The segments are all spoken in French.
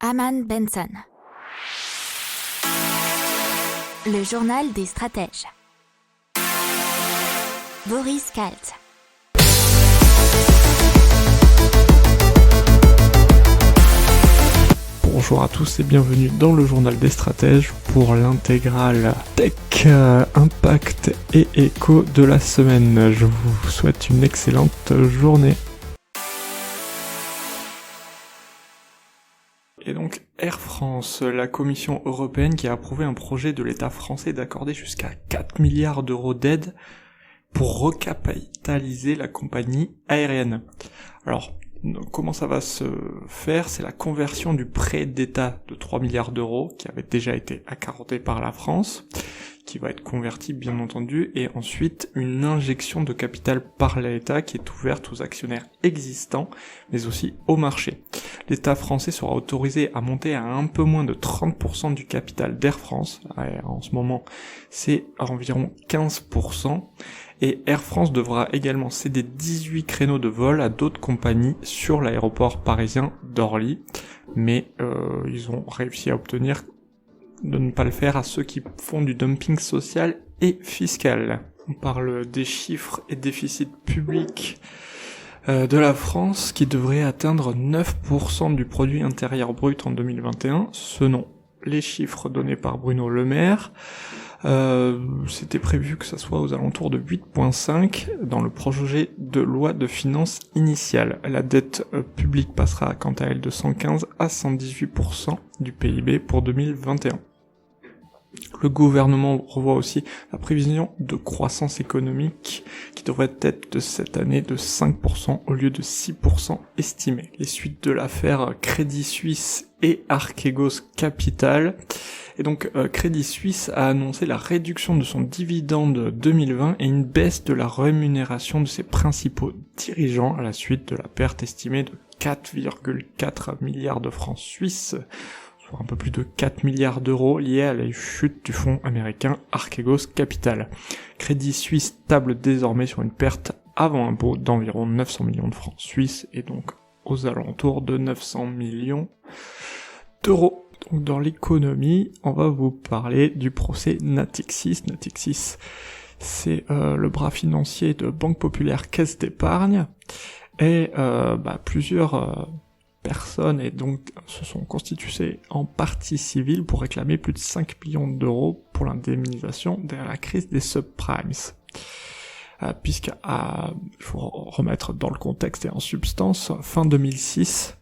Aman Benson. Le journal des stratèges. Boris Kalt. Bonjour à tous et bienvenue dans le journal des stratèges pour l'intégrale Tech, Impact et Éco de la semaine. Je vous souhaite une excellente journée. Et donc Air France, la Commission européenne qui a approuvé un projet de l'État français d'accorder jusqu'à 4 milliards d'euros d'aide pour recapitaliser la compagnie aérienne. Alors, comment ça va se faire? C'est la conversion du prêt d'État de 3 milliards d'euros qui avait déjà été accordé par la France, qui va être converti bien entendu, et ensuite une injection de capital par l'État qui est ouverte aux actionnaires existants, mais aussi au marché. L'État français sera autorisé à monter à un peu moins de 30% du capital d'Air France. En ce moment, c'est environ 15%. Et Air France devra également céder 18 créneaux de vol à d'autres compagnies sur l'aéroport parisien d'Orly. Mais ils ont réussi à obtenir de ne pas le faire à ceux qui font du dumping social et fiscal. On parle des chiffres et déficits publics de la France qui devrait atteindre 9% du produit intérieur brut en 2021, selon les chiffres donnés par Bruno Le Maire. C'était prévu que ça soit aux alentours de 8,5 dans le projet de loi de finances initiale. La dette publique passera quant à elle de 115 à 118% du PIB pour 2021. Le gouvernement revoit aussi la prévision de croissance économique qui devrait être de cette année de 5% au lieu de 6% estimé. Les suites de l'affaire Crédit Suisse et Archegos Capital. Et donc Crédit Suisse a annoncé la réduction de son dividende 2020 et une baisse de la rémunération de ses principaux dirigeants à la suite de la perte estimée de 4,4 milliards de francs suisses, soit un peu plus de 4 milliards d'euros liés à la chute du fonds américain Archegos Capital. Crédit Suisse table désormais sur une perte avant impôt d'environ 900 millions de francs suisses et donc aux alentours de 900 millions d'euros. Donc dans l'économie, on va vous parler du procès Natixis. Natixis, c'est le bras financier de Banque Populaire Caisse d'Épargne, et plusieurs personnes et donc se sont constituées en partie civile pour réclamer plus de 5 millions d'euros pour l'indemnisation de la crise des subprimes. Il faut remettre dans le contexte et en substance, fin 2006,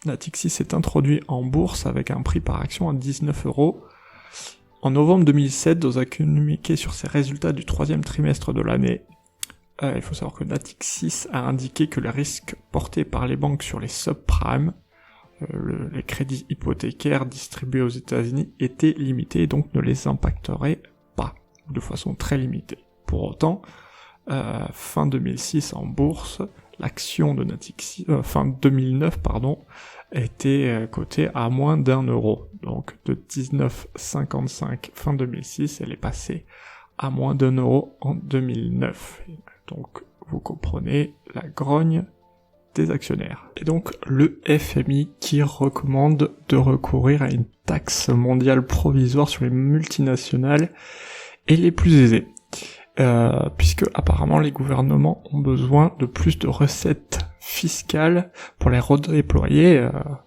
Natixis s'est introduit en bourse avec un prix par action à 19 €. En novembre 2007, dans un communiqué sur ses résultats du troisième trimestre de l'année, il faut savoir que Natixis a indiqué que les risques portés par les banques sur les subprimes, les crédits hypothécaires distribués aux États-Unis, étaient limités et donc ne les impacteraient pas, de façon très limitée. Pour autant, fin 2006 en bourse, l'action de Natixis, fin 2009 était cotée à moins d'1 €. Donc de 19,55 fin 2006, elle est passée à moins d'1 € en 2009. Donc vous comprenez la grogne des actionnaires. Et donc le FMI qui recommande de recourir à une taxe mondiale provisoire sur les multinationales et les plus aisés. Puisque apparemment les gouvernements ont besoin de plus de recettes fiscales pour les redéployer à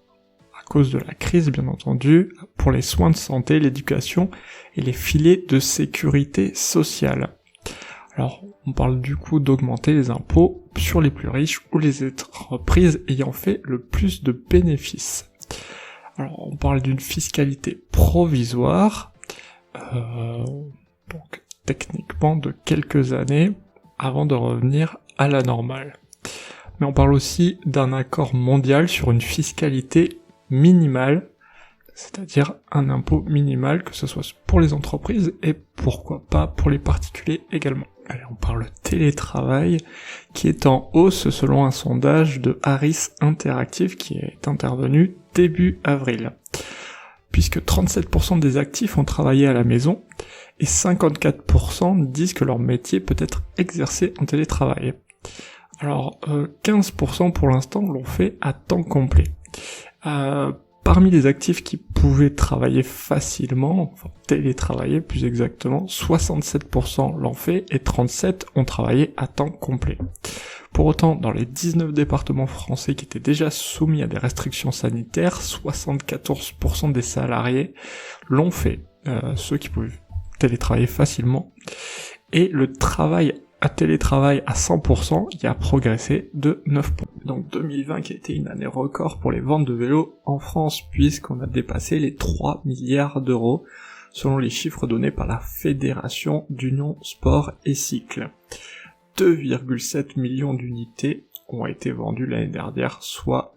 cause de la crise bien entendu, pour les soins de santé, l'éducation et les filets de sécurité sociale. Alors on parle du coup d'augmenter les impôts sur les plus riches ou les entreprises ayant fait le plus de bénéfices. Alors on parle d'une fiscalité provisoire, donc techniquement de quelques années avant de revenir à la normale. Mais on parle aussi d'un accord mondial sur une fiscalité minimale, c'est-à-dire un impôt minimal, que ce soit pour les entreprises et pourquoi pas pour les particuliers également. Allez, on parle télétravail qui est en hausse selon un sondage de Harris Interactive qui est intervenu début avril. Puisque 37% des actifs ont travaillé à la maison et 54% disent que leur métier peut être exercé en télétravail. Alors 15% pour l'instant l'ont fait à temps complet. Parmi les actifs qui pouvaient travailler facilement, enfin télétravailler plus exactement, 67% l'ont fait et 37% ont travaillé à temps complet. Pour autant, dans les 19 départements français qui étaient déjà soumis à des restrictions sanitaires, 74% des salariés l'ont fait, ceux qui pouvaient télétravailler facilement, et le travail à télétravail à 100%, il a progressé de 9 points. Donc 2020 qui a été une année record pour les ventes de vélos en France, puisqu'on a dépassé les 3 milliards d'euros, selon les chiffres donnés par la Fédération d'Union Sport et Cycle. 2,7 millions d'unités ont été vendues l'année dernière, soit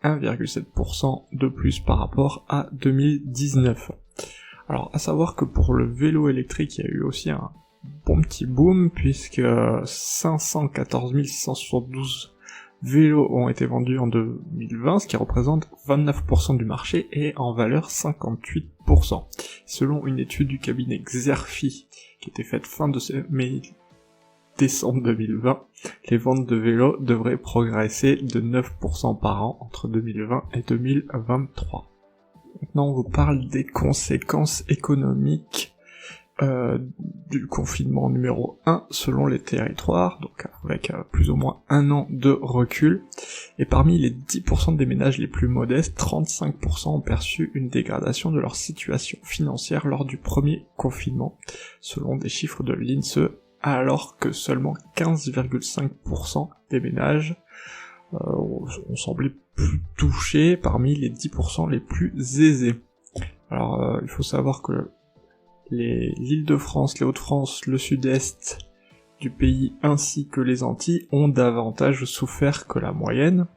1,7% de plus par rapport à 2019. Alors, à savoir que pour le vélo électrique, il y a eu aussi un bon petit boom, puisque 514 672 vélos ont été vendus en 2020, ce qui représente 29% du marché et en valeur 58%. Selon une étude du cabinet Xerfi, qui était faite fin de décembre 2020, les ventes de vélos devraient progresser de 9% par an entre 2020 et 2023. Maintenant, on vous parle des conséquences économiques du confinement numéro 1 selon les territoires, donc avec plus ou moins un an de recul. Et parmi les 10% des ménages les plus modestes, 35% ont perçu une dégradation de leur situation financière lors du premier confinement, selon des chiffres de l'INSEE, alors que seulement 15,5% des ménages ont semblé plus touchés parmi les 10% les plus aisés. Alors il faut savoir que l'Île-de-France, les Hauts-de-France, le sud-est du pays ainsi que les Antilles ont davantage souffert que la moyenne,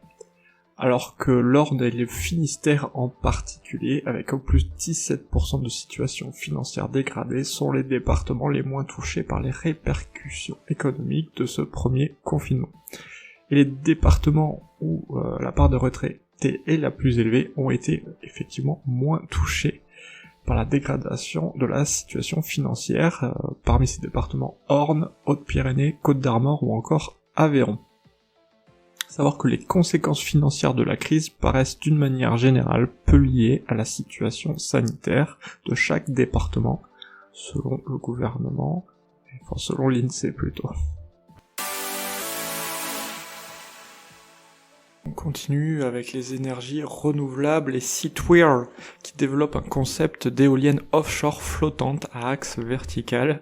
alors que l'Orne et le Finistère en particulier, avec au plus 17% de situation financière dégradée, sont les départements les moins touchés par les répercussions économiques de ce premier confinement. Et les départements où la part de retraités est la plus élevée ont été effectivement moins touchés par la dégradation de la situation financière, parmi ces départements Orne, Hautes-Pyrénées, Côtes-d'Armor ou encore Aveyron. Savoir que les conséquences financières de la crise paraissent d'une manière générale peu liées à la situation sanitaire de chaque département, selon le gouvernement, enfin selon l'INSEE plutôt. On continue avec les énergies renouvelables et Seatwheel, qui développe un concept d'éoliennes offshore flottantes à axe vertical.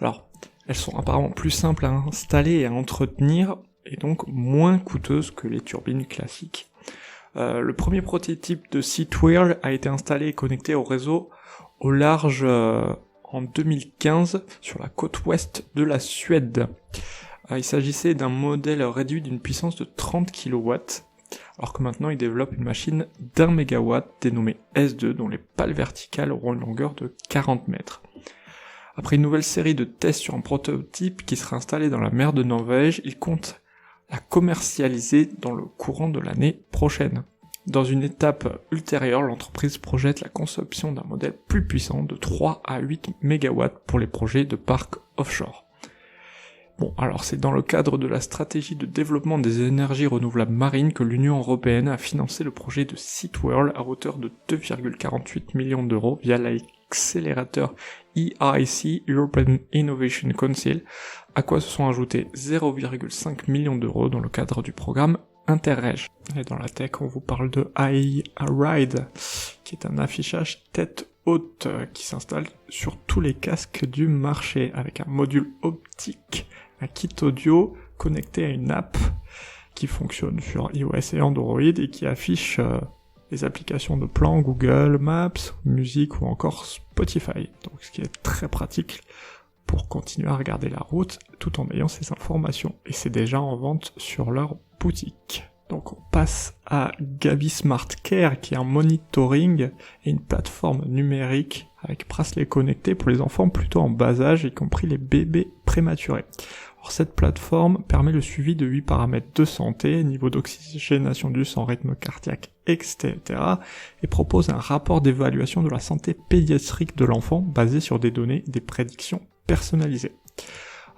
Alors, elles sont apparemment plus simples à installer et à entretenir, et donc moins coûteuses que les turbines classiques. Le premier prototype de Seatwheel a été installé et connecté au réseau au large en 2015 sur la côte ouest de la Suède. Il s'agissait d'un modèle réduit d'une puissance de 30 kW, alors que maintenant il développe une machine d'1 MW dénommée S2, dont les pales verticales auront une longueur de 40 mètres. Après une nouvelle série de tests sur un prototype qui sera installé dans la mer de Norvège, il compte la commercialiser dans le courant de l'année prochaine. Dans une étape ultérieure, l'entreprise projette la conception d'un modèle plus puissant de 3 à 8 MW pour les projets de parcs offshore. Bon, alors c'est dans le cadre de la stratégie de développement des énergies renouvelables marines que l'Union Européenne a financé le projet de Seatwheel à hauteur de 2,48 millions d'euros via l'accélérateur EIC, European Innovation Council, à quoi se sont ajoutés 0,5 millions d'euros dans le cadre du programme Interreg. Et dans la tech, on vous parle de AI Ride, qui est un affichage tête haute qui s'installe sur tous les casques du marché, avec un module optique, un kit audio connecté à une app qui fonctionne sur iOS et Android et qui affiche les applications de plan Google Maps, musique ou encore Spotify. Donc ce qui est très pratique pour continuer à regarder la route tout en ayant ces informations. Et c'est déjà en vente sur leur boutique. Donc on passe à Gabi Smart Care, qui est un monitoring et une plateforme numérique avec bracelet connecté pour les enfants plutôt en bas âge, y compris les bébés prématurés. Alors cette plateforme permet le suivi de 8 paramètres de santé, niveau d'oxygénation du sang, rythme cardiaque, etc. et propose un rapport d'évaluation de la santé pédiatrique de l'enfant basé sur des données, des prédictions personnalisées.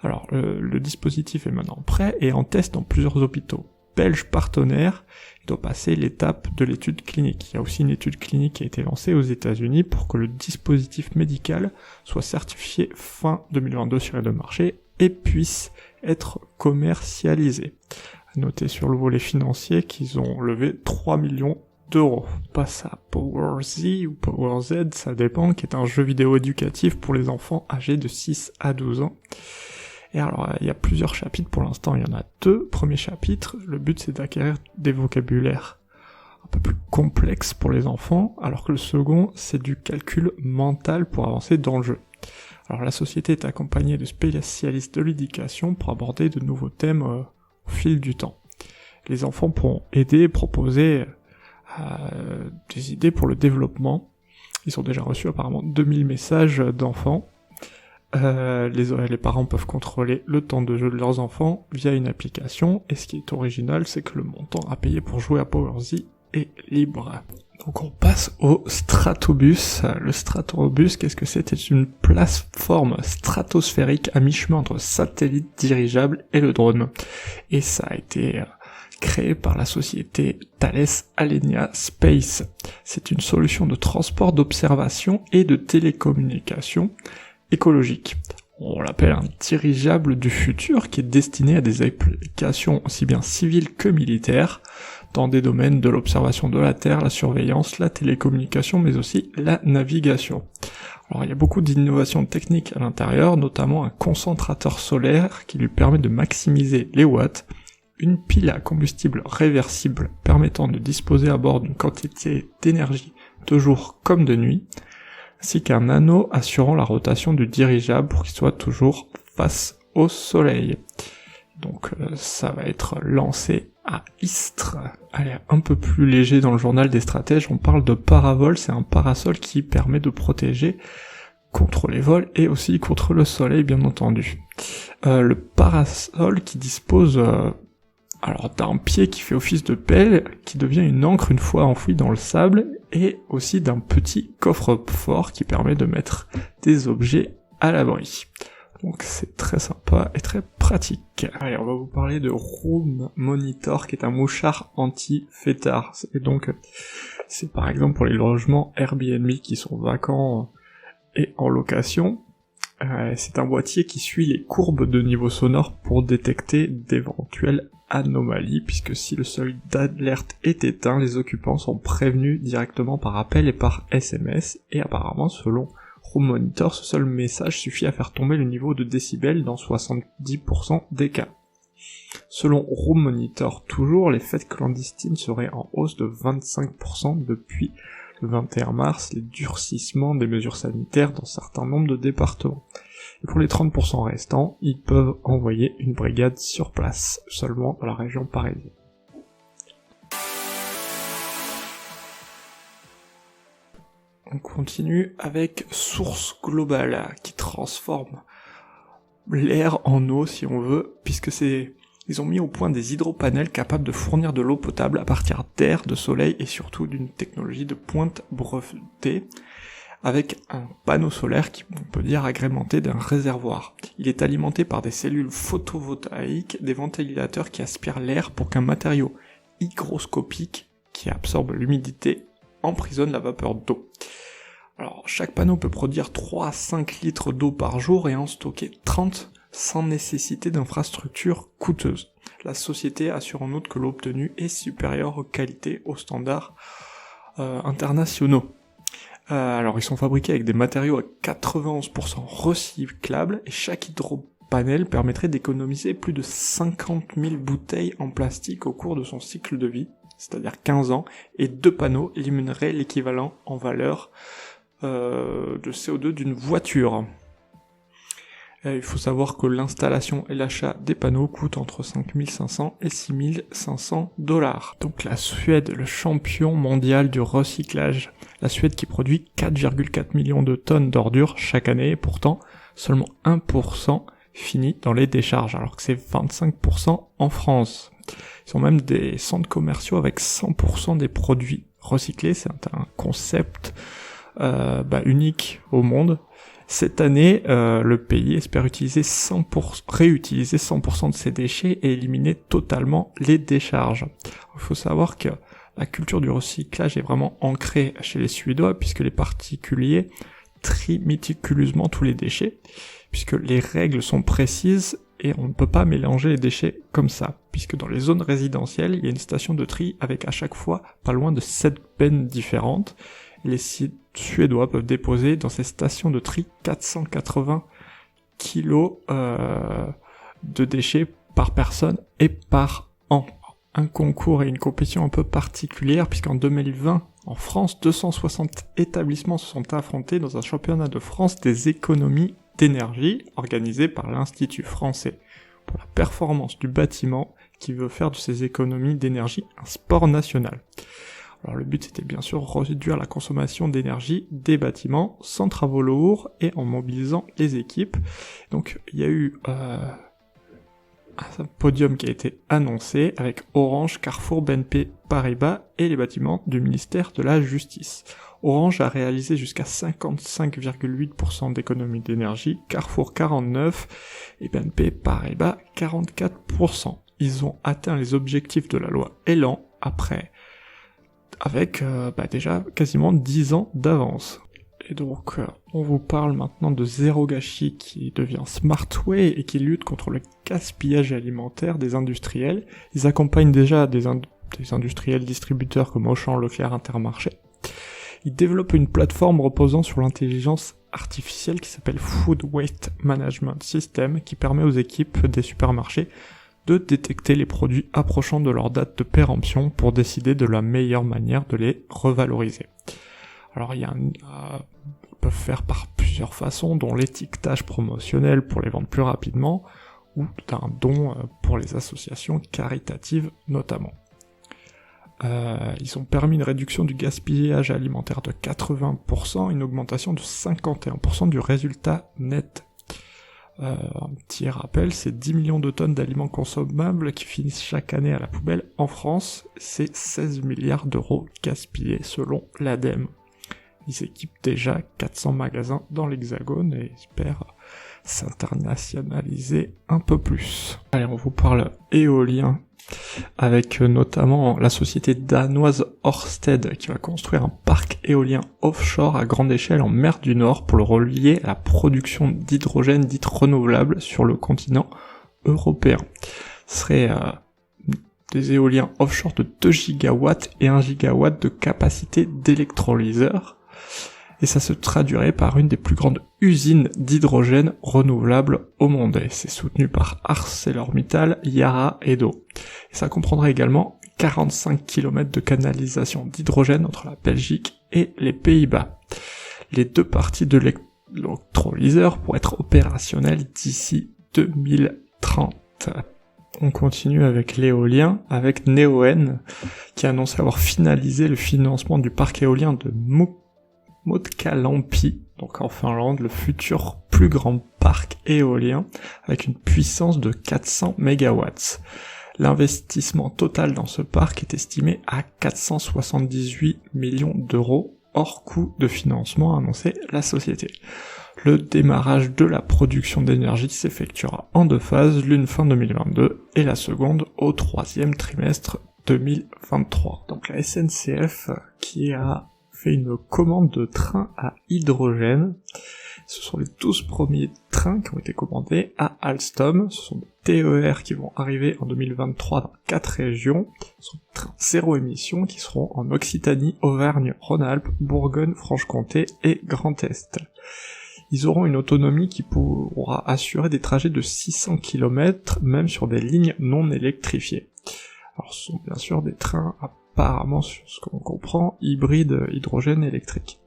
Alors le dispositif est maintenant prêt et en test dans plusieurs hôpitaux belge partenaire, il doit passer l'étape de l'étude clinique. Il y a aussi une étude clinique qui a été lancée aux États-Unis pour que le dispositif médical soit certifié fin 2022 sur les deux marchés et puisse être commercialisé. À noter sur le volet financier qu'ils ont levé 3 millions d'euros. On passe à Power Z ou Power Z, ça dépend, qui est un jeu vidéo éducatif pour les enfants âgés de 6 à 12 ans. Et alors, il y a plusieurs chapitres pour l'instant, il y en a 2. Premier chapitre, le but c'est d'acquérir des vocabulaires un peu plus complexes pour les enfants, alors que le second, c'est du calcul mental pour avancer dans le jeu. Alors la société est accompagnée de spécialistes de l'éducation pour aborder de nouveaux thèmes au fil du temps. Les enfants pourront aider et proposer des idées pour le développement. Ils ont déjà reçu apparemment 2000 messages d'enfants. Les parents peuvent contrôler le temps de jeu de leurs enfants via une application, et ce qui est original, c'est que le montant à payer pour jouer à Power Z est libre. Donc on passe au Stratobus. Le Stratobus, qu'est-ce que c'est ? C'est une plateforme stratosphérique à mi-chemin entre satellite dirigeable et le drone. Et ça a été créé par la société Thales Alenia Space. C'est une solution de transport, d'observation et de télécommunication écologique. On l'appelle un dirigeable du futur qui est destiné à des applications aussi bien civiles que militaires dans des domaines de l'observation de la Terre, la surveillance, la télécommunication, mais aussi la navigation. Alors il y a beaucoup d'innovations techniques à l'intérieur, notamment un concentrateur solaire qui lui permet de maximiser les watts, une pile à combustible réversible permettant de disposer à bord d'une quantité d'énergie de jour comme de nuit, ainsi qu'un anneau assurant la rotation du dirigeable pour qu'il soit toujours face au soleil. Donc ça va être lancé à Istres. Allez, un peu plus léger dans le journal des stratèges, on parle de paravol, c'est un parasol qui permet de protéger contre les vols et aussi contre le soleil bien entendu. Le parasol qui dispose d'un pied qui fait office de pelle, qui devient une ancre une fois enfoui dans le sable, et aussi d'un petit coffre-fort qui permet de mettre des objets à l'abri. Donc c'est très sympa et très pratique. Allez, on va vous parler de Room Monitor, qui est un mouchard anti-fêtard. Et donc, c'est par exemple pour les logements Airbnb qui sont vacants et en location. C'est un boîtier qui suit les courbes de niveau sonore pour détecter d'éventuelles anomalies, puisque si le seuil d'alerte est éteint, les occupants sont prévenus directement par appel et par SMS, et apparemment, selon Room Monitor, ce seul message suffit à faire tomber le niveau de décibels dans 70% des cas. Selon Room Monitor, toujours, les fêtes clandestines seraient en hausse de 25% depuis le 21 mars, les durcissements des mesures sanitaires dans certains nombres de départements. Et pour les 30% restants, ils peuvent envoyer une brigade sur place, seulement dans la région parisienne. On continue avec Source Globale, qui transforme l'air en eau, si on veut, puisque ils ont mis au point des hydropanels capables de fournir de l'eau potable à partir d'air, de soleil et surtout d'une technologie de pointe brevetée, avec un panneau solaire qui, on peut dire, agrémenté d'un réservoir. Il est alimenté par des cellules photovoltaïques, des ventilateurs qui aspirent l'air pour qu'un matériau hygroscopique qui absorbe l'humidité emprisonne la vapeur d'eau. Alors, chaque panneau peut produire 3 à 5 litres d'eau par jour et en stocker 30 sans nécessité d'infrastructures coûteuses. La société assure en outre que l'eau obtenue est supérieure en qualité aux standards internationaux. Alors ils sont fabriqués avec des matériaux à 91% recyclables et chaque hydropanel permettrait d'économiser plus de 50 000 bouteilles en plastique au cours de son cycle de vie, c'est-à-dire 15 ans, et 2 panneaux élimineraient l'équivalent en valeur de CO2 d'une voiture. Il faut savoir que l'installation et l'achat des panneaux coûtent entre 5 500 et 6 500 $. Donc la Suède, le champion mondial du recyclage. La Suède qui produit 4,4 millions de tonnes d'ordures chaque année, et pourtant seulement 1% finit dans les décharges, alors que c'est 25% en France. Ils ont même des centres commerciaux avec 100% des produits recyclés, c'est un concept unique au monde. Cette année, le pays espère réutiliser 100% de ses déchets et éliminer totalement les décharges. Il faut savoir que la culture du recyclage est vraiment ancrée chez les Suédois, puisque les particuliers trient méticuleusement tous les déchets, puisque les règles sont précises et on ne peut pas mélanger les déchets comme ça, puisque dans les zones résidentielles, il y a une station de tri avec à chaque fois pas loin de 7 bennes différentes. Les Suédois peuvent déposer dans ces stations de tri 480 kilos de déchets par personne et par an. Un concours et une compétition un peu particulière, puisqu'en 2020, en France, 260 établissements se sont affrontés dans un championnat de France des économies d'énergie organisé par l'Institut français pour la performance du bâtiment, qui veut faire de ces économies d'énergie un sport national. Alors le but c'était bien sûr réduire la consommation d'énergie des bâtiments sans travaux lourds et en mobilisant les équipes. Donc il y a eu un podium qui a été annoncé avec Orange, Carrefour, BNP Paribas et les bâtiments du ministère de la Justice. Orange a réalisé jusqu'à 55,8% d'économie d'énergie, Carrefour 49% et BNP Paribas 44%. Ils ont atteint les objectifs de la loi Elan avec déjà quasiment 10 ans d'avance. Et donc, on vous parle maintenant de Zéro Gâchis qui devient Smartway et qui lutte contre le gaspillage alimentaire des industriels. Ils accompagnent déjà des industriels distributeurs comme Auchan, Leclerc, Intermarché. Ils développent une plateforme reposant sur l'intelligence artificielle qui s'appelle Food Waste Management System, qui permet aux équipes des supermarchés de détecter les produits approchant de leur date de péremption pour décider de la meilleure manière de les revaloriser. Alors ils peuvent faire par plusieurs façons, dont l'étiquetage promotionnel pour les vendre plus rapidement, ou d'un don pour les associations caritatives notamment. Ils ont permis une réduction du gaspillage alimentaire de 80%, une augmentation de 51% du résultat net. Un petit rappel, c'est 10 millions de tonnes d'aliments consommables qui finissent chaque année à la poubelle en France, c'est 16 milliards d'euros gaspillés selon l'ADEME. Ils équipent déjà 400 magasins dans l'Hexagone et espèrent s'internationaliser un peu plus. Allez, on vous parle éolien, avec notamment la société danoise Ørsted qui va construire un parc éolien offshore à grande échelle en mer du Nord pour le relier à la production d'hydrogène dite renouvelable sur le continent européen. Ce serait des éoliens offshore de 2 gigawatts et 1 gigawatt de capacité d'électrolyseur. Et ça se traduirait par une des plus grandes usines d'hydrogène renouvelable au monde. Et c'est soutenu par ArcelorMittal, Yara et DO. Et ça comprendrait également 45 km de canalisation d'hydrogène entre la Belgique et les Pays-Bas. Les deux parties de l'électrolyseur pourraient être opérationnelles d'ici 2030. On continue avec l'éolien, avec Neoen, qui a annoncé avoir finalisé le financement du parc éolien de Mutkalampi, donc en Finlande, le futur plus grand parc éolien, avec une puissance de 400 MW. L'investissement total dans ce parc est estimé à 478 millions d'euros, hors coût de financement, a annoncé la société. Le démarrage de la production d'énergie s'effectuera en 2 phases, l'une fin 2022 et la seconde au 3e trimestre 2023. Donc la SNCF qui a fait une commande de trains à hydrogène. Ce sont les 12 premiers trains qui ont été commandés à Alstom. Ce sont des TER qui vont arriver en 2023 dans 4 régions. Ce sont des trains zéro émission qui seront en Occitanie, Auvergne, Rhône-Alpes, Bourgogne, Franche-Comté et Grand Est. Ils auront une autonomie qui pourra assurer des trajets de 600 km, même sur des lignes non électrifiées. Alors ce sont bien sûr des trains apparemment, sur ce qu'on comprend, hybrides hydrogène électrique.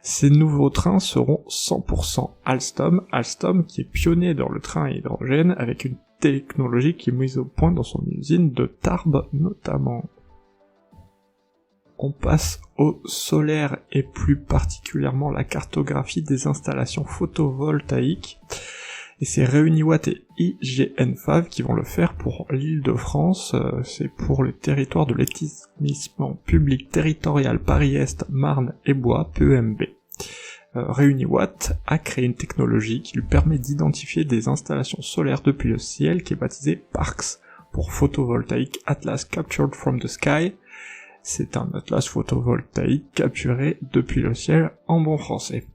Ces nouveaux trains seront 100% Alstom qui est pionnier dans le train à hydrogène avec une technologie qui est mise au point dans son usine de Tarbes notamment. On passe au solaire et plus particulièrement la cartographie des installations photovoltaïques. Et c'est Réuniwatt et IGN-FAV qui vont le faire pour l'Île-de-France, c'est pour le territoire de l'établissement public territorial Paris-Est, Marne et Bois, PEMB. ReuniWatt a créé une technologie qui lui permet d'identifier des installations solaires depuis le ciel qui est baptisée PARCS, pour Photovoltaic Atlas Captured from the Sky. C'est un atlas photovoltaïque capturé depuis le ciel en bon français.